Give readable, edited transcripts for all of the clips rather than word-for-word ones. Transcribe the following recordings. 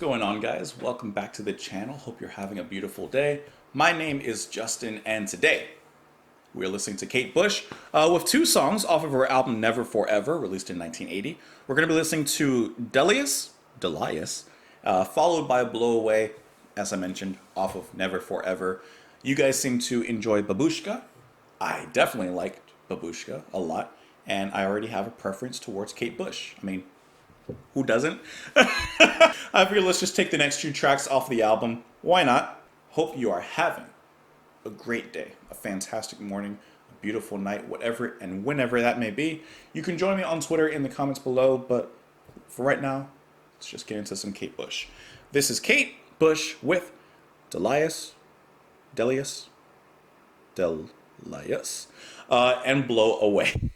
going on, guys? Welcome back to the channel. Hope you're having a beautiful day. My name is Justin, and today we're listening to Kate Bush with two songs off of her album Never Forever, released in 1980. We're going to be listening to Delius, followed by Blow Away, as I mentioned, off of Never Forever. You guys seem to enjoy Babushka. I definitely liked Babushka a lot, and I already have a preference towards Kate Bush. I mean, who doesn't? I figured let's just take the next two tracks off the album. Why not? Hope you are having a great day, a fantastic morning, a beautiful night, whatever and whenever that may be. You can join me on Twitter in the comments below, but for right now, let's just get into some Kate Bush. This is Kate Bush with Delius, and Blow Away.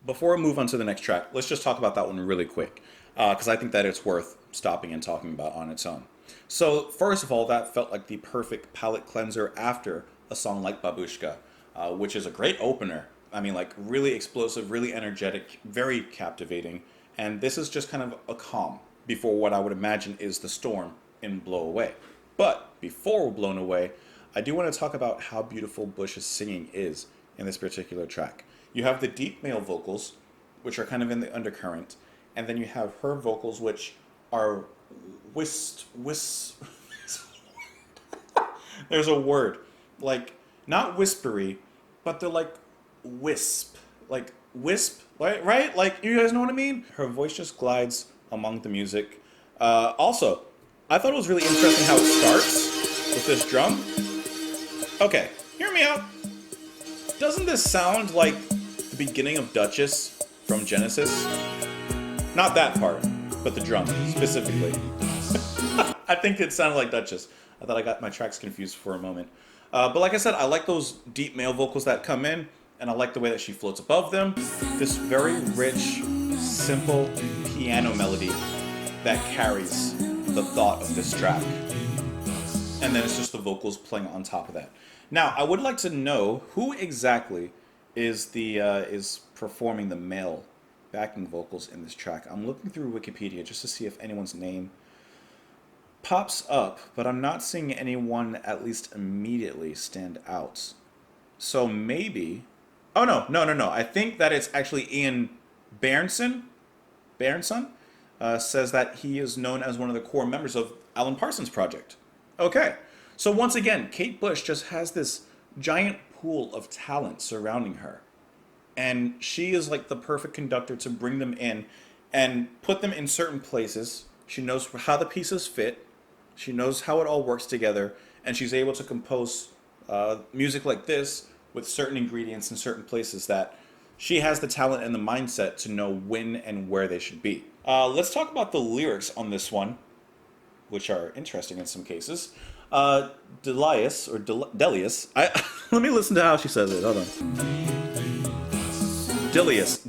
Before we move on to the next track, let's just talk about that one really quick, because I think that it's worth stopping and talking about on its own. So, first of all, that felt like the perfect palate cleanser after a song like Babushka, which is a great opener. I mean, like, really explosive, really energetic, very captivating, and this is just kind of a calm before what I would imagine is the storm in Blow Away. But before we're blown away, I do want to talk about how beautiful Bush's singing is in this particular track. You have the deep male vocals, which are kind of in the undercurrent, and then you have her vocals, which are there's a word, like, not whispery, but they're like wisp, right? Like, you guys know what I mean? Her voice just glides among the music. Also, I thought it was really interesting how it starts with this drum. Okay, hear me out. Doesn't this sound like the beginning of Duchess from Genesis? Not that part, but the drum specifically. I think it sounded like Duchess. I thought I got my tracks confused for a moment. But like I said, I like those deep male vocals that come in, and I like the way that she floats above them. This very rich, simple piano melody that carries the thought of this track. And then it's just the vocals playing on top of that. Now, I would like to know who exactly is is performing the male backing vocals in this track. I'm looking through Wikipedia just to see if anyone's name pops up, but I'm not seeing anyone at least immediately stand out. So maybe... Oh, no. I think that it's actually Ian Berenson. Says that he is known as one of the core members of Alan Parsons Project. Okay. So once again, Kate Bush just has this giant pool of talent surrounding her. And she is like the perfect conductor to bring them in and put them in certain places. She knows how the pieces fit. She knows how it all works together. And she's able to compose music like this with certain ingredients in certain places that she has the talent and the mindset to know when and where they should be. Let's talk about the lyrics on this one, which are interesting in some cases. Delius, let me listen to how she says it. Hold on. Delius.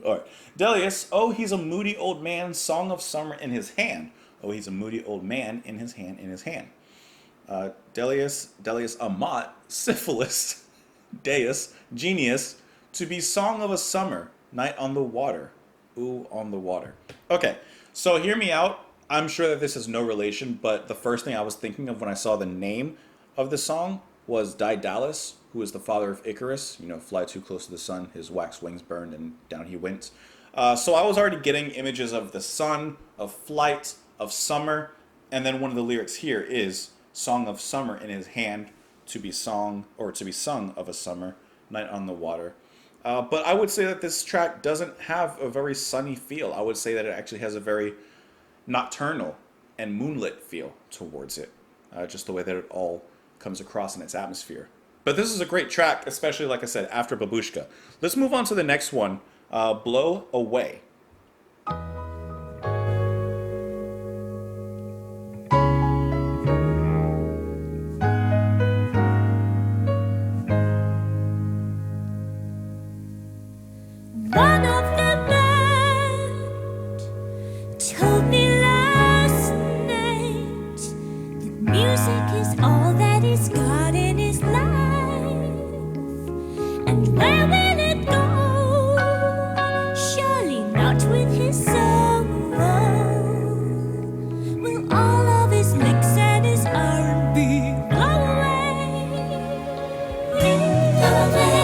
All right. Delius, oh, he's a moody old man, song of summer in his hand. Oh, he's a moody old man in his hand. Delius, amat, syphilis, deus, genius, to be song of a summer, night on the water. Ooh, on the water. Okay, so hear me out. I'm sure that this has no relation, but the first thing I was thinking of when I saw the name of the song was Delius, who is the father of Icarus. You know, fly too close to the sun, his wax wings burned, and down he went. So I was already getting images of the sun, of flight, of summer, and then one of the lyrics here is song of summer in his hand, to be sung of a summer, night on the water. But I would say that this track doesn't have a very sunny feel. I would say that it actually has a very nocturnal and moonlit feel towards it. Just the way that it all comes across in its atmosphere. But this is a great track, especially, like I said, after Babushka. Let's move on to the next one, Blow Away. One of the band told me last night that music is all that he's got in his life. And where will it go? Surely not with his soul. Will all of his licks and his R&B blow away? Blow away.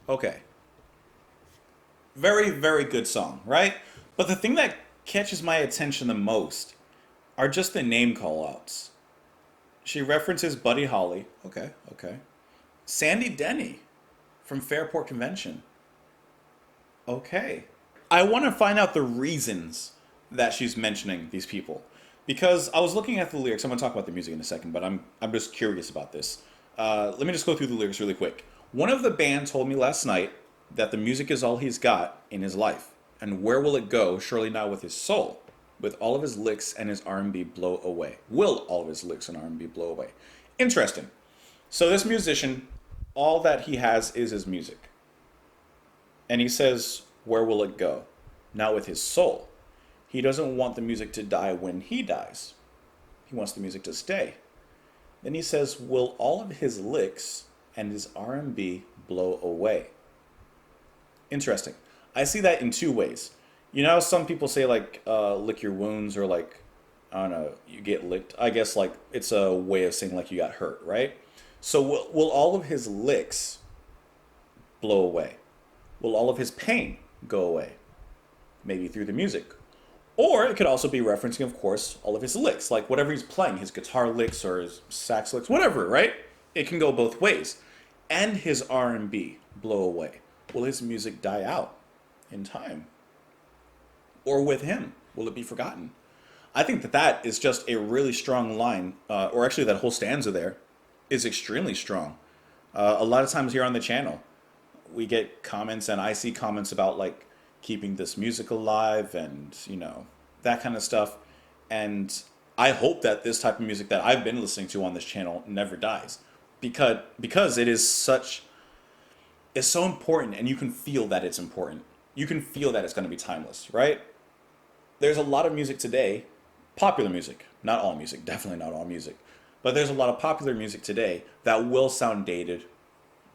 Okay. Very, very good song, right? But the thing that catches my attention the most are just the name call outs. She references Buddy Holly. Okay, okay. Sandy Denny from Fairport Convention. Okay. I want to find out the reasons that she's mentioning these people. Because I was looking at the lyrics. I'm going to talk about the music in a second, but I'm just curious about this. Let me just go through the lyrics really quick. One of the band told me last night that the music is all he's got in his life. And where will it go? Surely not with his soul. With all of his licks and his R&B blow away. Will all of his licks and R&B blow away? Interesting. So this musician, all that he has is his music. And he says, where will it go? Not with his soul. He doesn't want the music to die when he dies. He wants the music to stay. Then he says, will all of his licks and his R&B blow away? Interesting. I see that in two ways. You know, some people say like lick your wounds, or like, I don't know, you get licked. I guess like it's a way of saying like you got hurt, right? So will all of his licks blow away? Will all of his pain go away? Maybe through the music. Or it could also be referencing, of course, all of his licks, like whatever he's playing, his guitar licks or his sax licks, whatever, right? It can go both ways. And his R&B blow away. Will his music die out in time? Or with him, will it be forgotten? I think that that is just a really strong line, or actually that whole stanza there is extremely strong. A lot of times here on the channel, we get comments, and I see comments about like keeping this music alive and, you know, that kind of stuff. And I hope that this type of music that I've been listening to on this channel never dies, because it is such, it's so important, and you can feel that it's important. You can feel that it's going to be timeless, right? There's a lot of music today, popular music, not all music, definitely not all music, but there's a lot of popular music today that will sound dated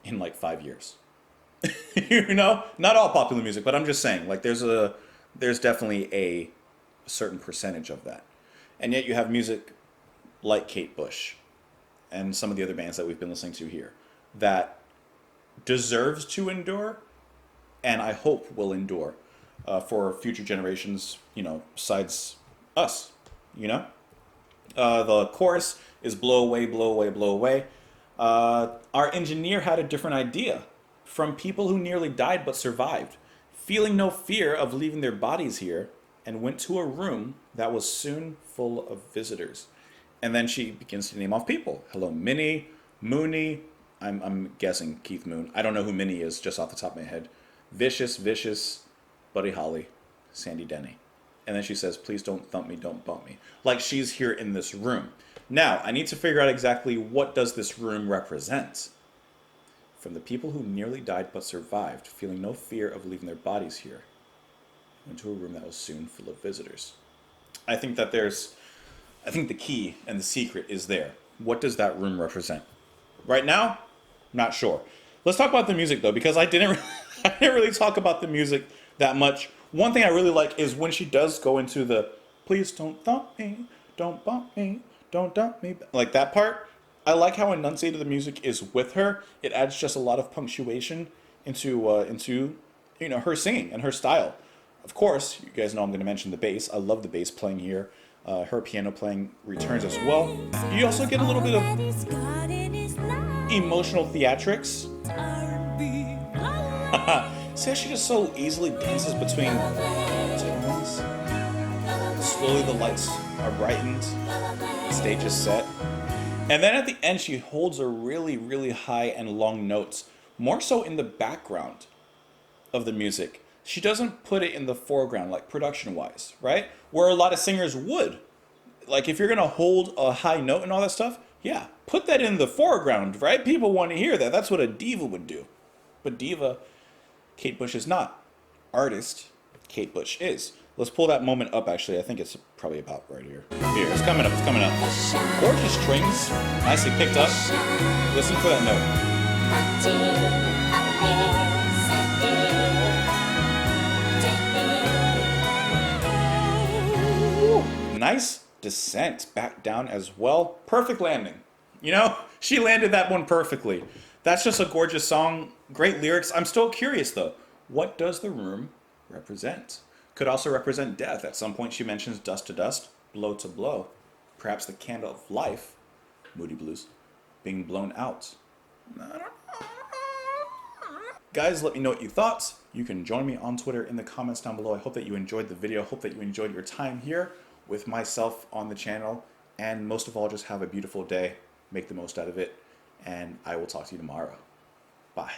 in like 5 years. You know, not all popular music, but I'm just saying, like there's definitely a certain percentage of that. And yet you have music like Kate Bush and some of the other bands that we've been listening to here that deserves to endure, and I hope will endure for future generations, you know, besides us, you know? The chorus is blow away, blow away, blow away. Our engineer had a different idea. From people who nearly died but survived, feeling no fear of leaving their bodies here, and went to a room that was soon full of visitors. And then she begins to name off people. Hello, Minnie, Mooney. I'm guessing Keith Moon. I don't know who Minnie is just off the top of my head. Vicious, Buddy Holly, Sandy Denny. And then she says, please don't thump me, don't bump me. Like she's here in this room. Now, I need to figure out exactly what does this room represent. From the people who nearly died but survived, feeling no fear of leaving their bodies here, went to a room that was soon full of visitors. I think the key and the secret is there. What does that room represent? Right now, not sure. Let's talk about the music though, because I didn't really talk about the music that much. One thing I really like is when she does go into the please don't thump me, don't bump me, don't dump me, like that part. I like how enunciated the music is with her. It adds just a lot of punctuation into you know, her singing and her style. Of course, you guys know I'm going to mention the bass. I love the bass playing here. Her piano playing returns as well. You also get a little bit of emotional theatrics. See how she just so easily dances between tones. Slowly the lights are brightened. The stage is set. And then at the end, she holds a really, really high and long notes, more so in the background of the music. She doesn't put it in the foreground, like production-wise, right? Where a lot of singers would. Like if you're going to hold a high note and all that stuff, yeah, put that in the foreground, right? People want to hear that. That's what a diva would do. But diva, Kate Bush is not. Artist, Kate Bush is. Let's pull that moment up, actually. I think it's probably about right here. Here, it's coming up, it's coming up. Gorgeous strings, nicely picked up. Listen for that note. Nice descent back down as well. Perfect landing. You know, she landed that one perfectly. That's just a gorgeous song. Great lyrics. I'm still curious though. What does the room represent? Could also represent death. At some point, she mentions dust to dust, blow to blow. Perhaps the candle of life, Moody Blues, being blown out. I don't know. Guys, let me know what you thought. You can join me on Twitter in the comments down below. I hope that you enjoyed the video. Hope that you enjoyed your time here with myself on the channel. And most of all, just have a beautiful day. Make the most out of it. And I will talk to you tomorrow. Bye.